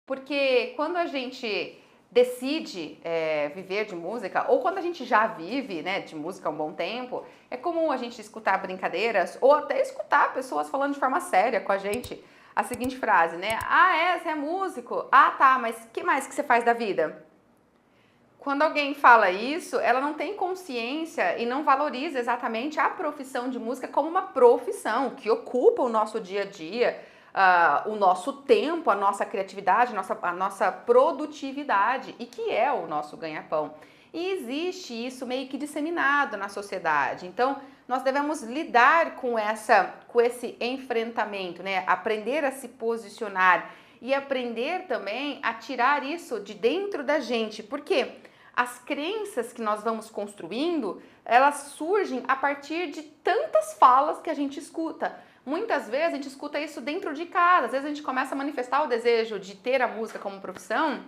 Porque quando a gente decide viver de música, ou quando a gente já vive, né, de música há um bom tempo, é comum a gente escutar brincadeiras ou até escutar pessoas falando de forma séria com a gente a seguinte frase, né? Ah, você é músico? Ah, tá, mas o que mais que você faz da vida? Quando alguém fala isso, ela não tem consciência e não valoriza exatamente a profissão de música como uma profissão que ocupa o nosso dia a dia, o nosso tempo, a nossa criatividade, a nossa produtividade e que é o nosso ganha-pão. E existe isso meio que disseminado na sociedade. Então, nós devemos lidar com esse enfrentamento, né? Aprender a se posicionar e aprender também a tirar isso de dentro da gente. Por quê? As crenças que nós vamos construindo, elas surgem a partir de tantas falas que a gente escuta. Muitas vezes a gente escuta isso dentro de casa, às vezes a gente começa a manifestar o desejo de ter a música como profissão,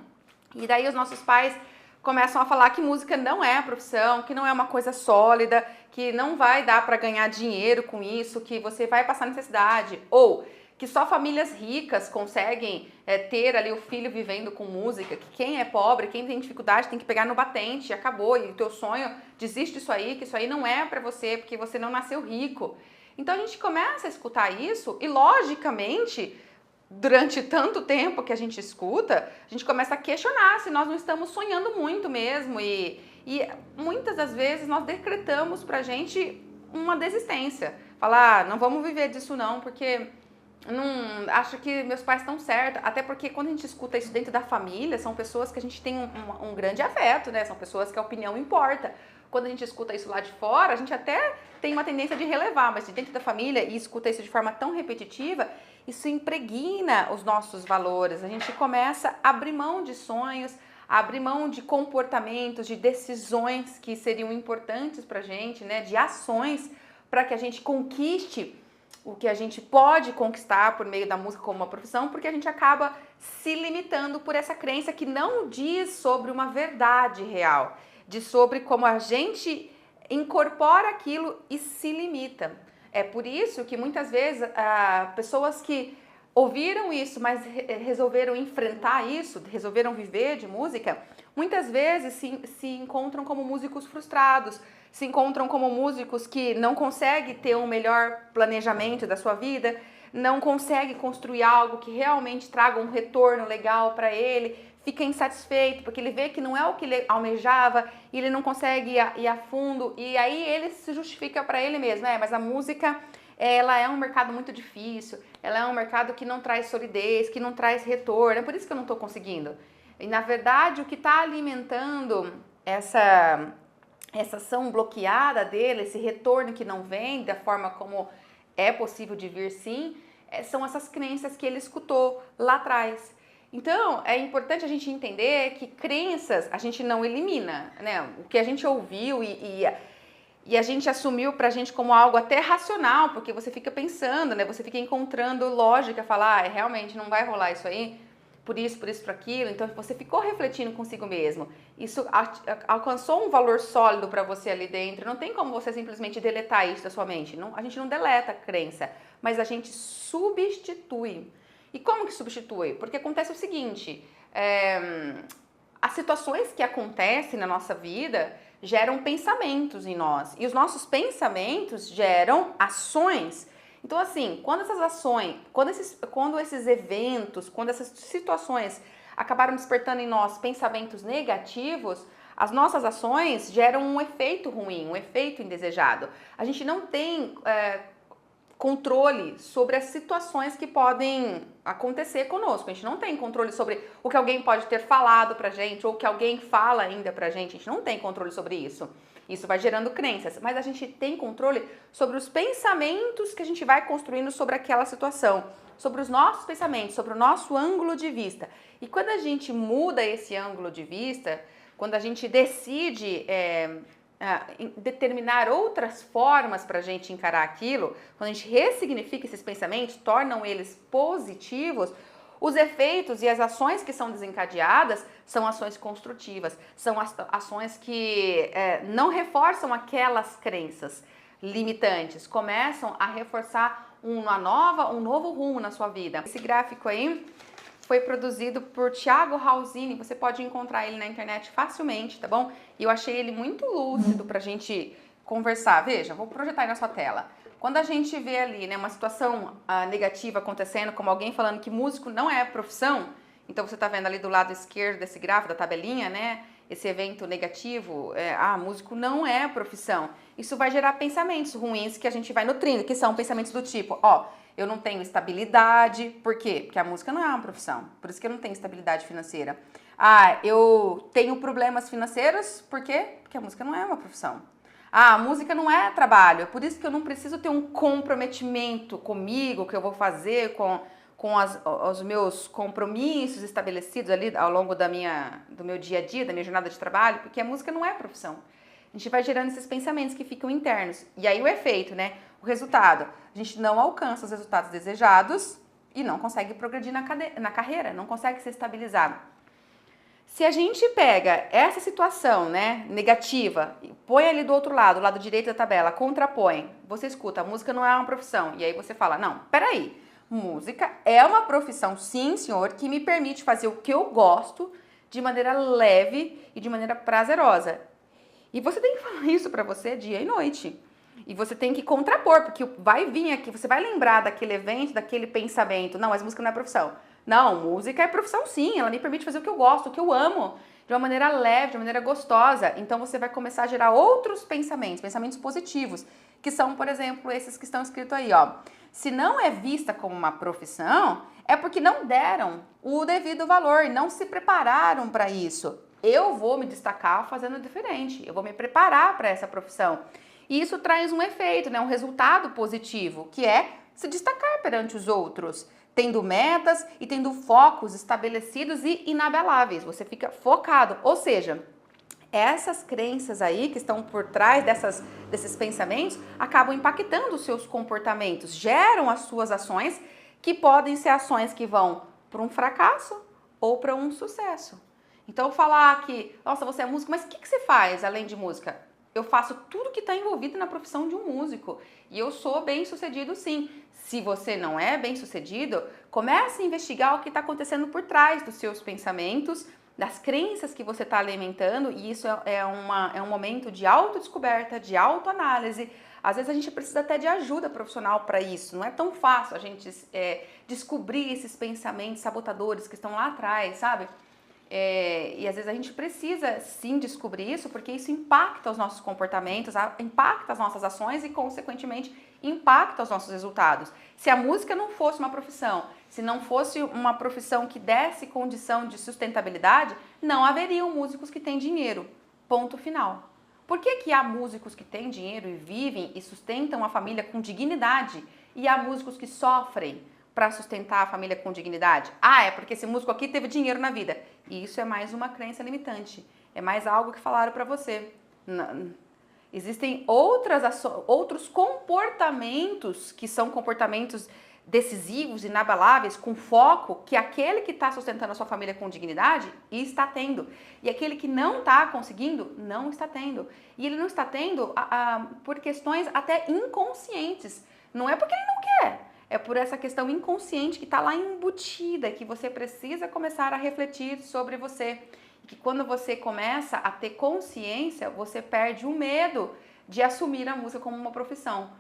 e daí os nossos pais começam a falar que música não é a profissão, que não é uma coisa sólida, que não vai dar para ganhar dinheiro com isso, que você vai passar necessidade, ou que só famílias ricas conseguem ter ali o filho vivendo com música, que quem é pobre, quem tem dificuldade tem que pegar no batente, acabou, e o teu sonho, desiste disso aí, que isso aí não é para você, porque você não nasceu rico. Então a gente começa a escutar isso e logicamente, durante tanto tempo que a gente escuta, a gente começa a questionar se nós não estamos sonhando muito mesmo e muitas das vezes nós decretamos pra gente uma desistência. Falar, não vamos viver disso não, porque não acho que meus pais estão certos, até porque quando a gente escuta isso dentro da família, são pessoas que a gente tem um grande afeto, né? São pessoas que a opinião importa. Quando a gente escuta isso lá de fora, a gente até tem uma tendência de relevar, mas de dentro da família e escuta isso de forma tão repetitiva, isso impregna os nossos valores. A gente começa a abrir mão de sonhos, a abrir mão de comportamentos, de decisões que seriam importantes pra gente, né? De ações para que a gente conquiste o que a gente pode conquistar por meio da música como uma profissão, porque a gente acaba se limitando por essa crença que não diz sobre uma verdade real, diz sobre como a gente incorpora aquilo e se limita. É por isso que muitas vezes pessoas que ouviram isso, mas resolveram enfrentar isso, resolveram viver de música, muitas vezes se encontram como músicos frustrados, se encontram como músicos que não conseguem ter um melhor planejamento da sua vida, não conseguem construir algo que realmente traga um retorno legal para ele, fica insatisfeito porque ele vê que não é o que ele almejava e ele não consegue ir a fundo e aí ele se justifica para ele mesmo, mas a música ela é um mercado muito difícil, ela é um mercado que não traz solidez, que não traz retorno, é por isso que eu não estou conseguindo. E na verdade o que está alimentando essa ação bloqueada dele, esse retorno que não vem da forma como é possível de vir sim, são essas crenças que ele escutou lá atrás. Então, é importante a gente entender que crenças a gente não elimina, né? O que a gente ouviu e a gente assumiu pra gente como algo até racional, porque você fica pensando, né? Você fica encontrando lógica, falar, realmente não vai rolar isso aí, por isso, por aquilo. Então, você ficou refletindo consigo mesmo. Isso alcançou um valor sólido para você ali dentro. Não tem como você simplesmente deletar isso da sua mente. Não, a gente não deleta a crença, mas a gente substitui. E como que substitui? Porque acontece o seguinte, as situações que acontecem na nossa vida geram pensamentos em nós. E os nossos pensamentos geram ações. Então, assim, quando essas ações, quando esses eventos, quando essas situações acabaram despertando em nós pensamentos negativos, as nossas ações geram um efeito ruim, um efeito indesejado. A gente não tem controle sobre as situações que podem acontecer conosco. A gente não tem controle sobre o que alguém pode ter falado pra gente ou o que alguém fala ainda pra gente. A gente não tem controle sobre isso. Isso vai gerando crenças, mas a gente tem controle sobre os pensamentos que a gente vai construindo sobre aquela situação, sobre os nossos pensamentos, sobre o nosso ângulo de vista. E quando a gente muda esse ângulo de vista, quando a gente decide determinar outras formas para a gente encarar aquilo, quando a gente ressignifica esses pensamentos, tornam eles positivos, os efeitos e as ações que são desencadeadas são ações construtivas, são ações que não reforçam aquelas crenças limitantes, começam a reforçar um novo rumo na sua vida. Esse gráfico aí foi produzido por Thiago Rausini, você pode encontrar ele na internet facilmente, tá bom? E eu achei ele muito lúcido pra gente conversar. Veja, vou projetar aí na sua tela. Quando a gente vê ali, né, uma situação negativa acontecendo, como alguém falando que músico não é profissão, então você tá vendo ali do lado esquerdo desse gráfico, da tabelinha, né, esse evento negativo, músico não é profissão. Isso vai gerar pensamentos ruins que a gente vai nutrindo, que são pensamentos do tipo, eu não tenho estabilidade. Por quê? Porque a música não é uma profissão. Por isso que eu não tenho estabilidade financeira. Eu tenho problemas financeiros. Por quê? Porque a música não é uma profissão. A música não é trabalho. É por isso que eu não preciso ter um comprometimento comigo, que eu vou fazer com os meus compromissos estabelecidos ali ao longo do meu dia a dia, da minha jornada de trabalho, porque a música não é profissão. A gente vai gerando esses pensamentos que ficam internos. E aí o efeito, né? O resultado. A gente não alcança os resultados desejados e não consegue progredir na carreira, não consegue se estabilizar. Se a gente pega essa situação, né, negativa, e põe ali do outro lado, o lado direito da tabela, contrapõe, você escuta, a música não é uma profissão, e aí você fala, não, peraí, música é uma profissão, sim, senhor, que me permite fazer o que eu gosto de maneira leve e de maneira prazerosa. E você tem que falar isso pra você dia e noite. E você tem que contrapor, porque vai vir aqui, você vai lembrar daquele evento, daquele pensamento. Não, mas música não é profissão. Não, música é profissão sim, ela me permite fazer o que eu gosto, o que eu amo, de uma maneira leve, de uma maneira gostosa. Então você vai começar a gerar outros pensamentos, pensamentos positivos, que são, por exemplo, esses que estão escritos aí, ó. Se não é vista como uma profissão, é porque não deram o devido valor, não se prepararam para isso. Eu vou me destacar fazendo diferente, eu vou me preparar para essa profissão. E isso traz um efeito, né, um resultado positivo, que é se destacar perante os outros, tendo metas e tendo focos estabelecidos e inabaláveis. Você fica focado, ou seja, essas crenças aí que estão por trás desses pensamentos acabam impactando os seus comportamentos, geram as suas ações, que podem ser ações que vão para um fracasso ou para um sucesso. Então, falar que, nossa, você é músico, mas o que você faz além de música? Eu faço tudo que está envolvido na profissão de um músico. E eu sou bem-sucedido, sim. Se você não é bem-sucedido, comece a investigar o que está acontecendo por trás dos seus pensamentos, das crenças que você está alimentando. E isso é um momento de autodescoberta, de autoanálise. Às vezes a gente precisa até de ajuda profissional para isso. Não é tão fácil a gente descobrir esses pensamentos sabotadores que estão lá atrás, sabe? E às vezes a gente precisa sim descobrir isso, porque isso impacta os nossos comportamentos, impacta as nossas ações e, consequentemente, impacta os nossos resultados. Se a música não fosse uma profissão, se não fosse uma profissão que desse condição de sustentabilidade, não haveriam músicos que têm dinheiro. Ponto final. Por que há músicos que têm dinheiro e vivem e sustentam a família com dignidade e há músicos que sofrem para sustentar a família com dignidade? É porque esse músico aqui teve dinheiro na vida. E isso é mais uma crença limitante. É mais algo que falaram para você. Existem outros comportamentos que são comportamentos decisivos, inabaláveis, com foco, que aquele que está sustentando a sua família com dignidade está tendo. E aquele que não está conseguindo, não está tendo. E ele não está tendo por questões até inconscientes. Não é porque ele não quer. É por essa questão inconsciente que está lá embutida, que você precisa começar a refletir sobre você. Que quando você começa a ter consciência, você perde o medo de assumir a música como uma profissão.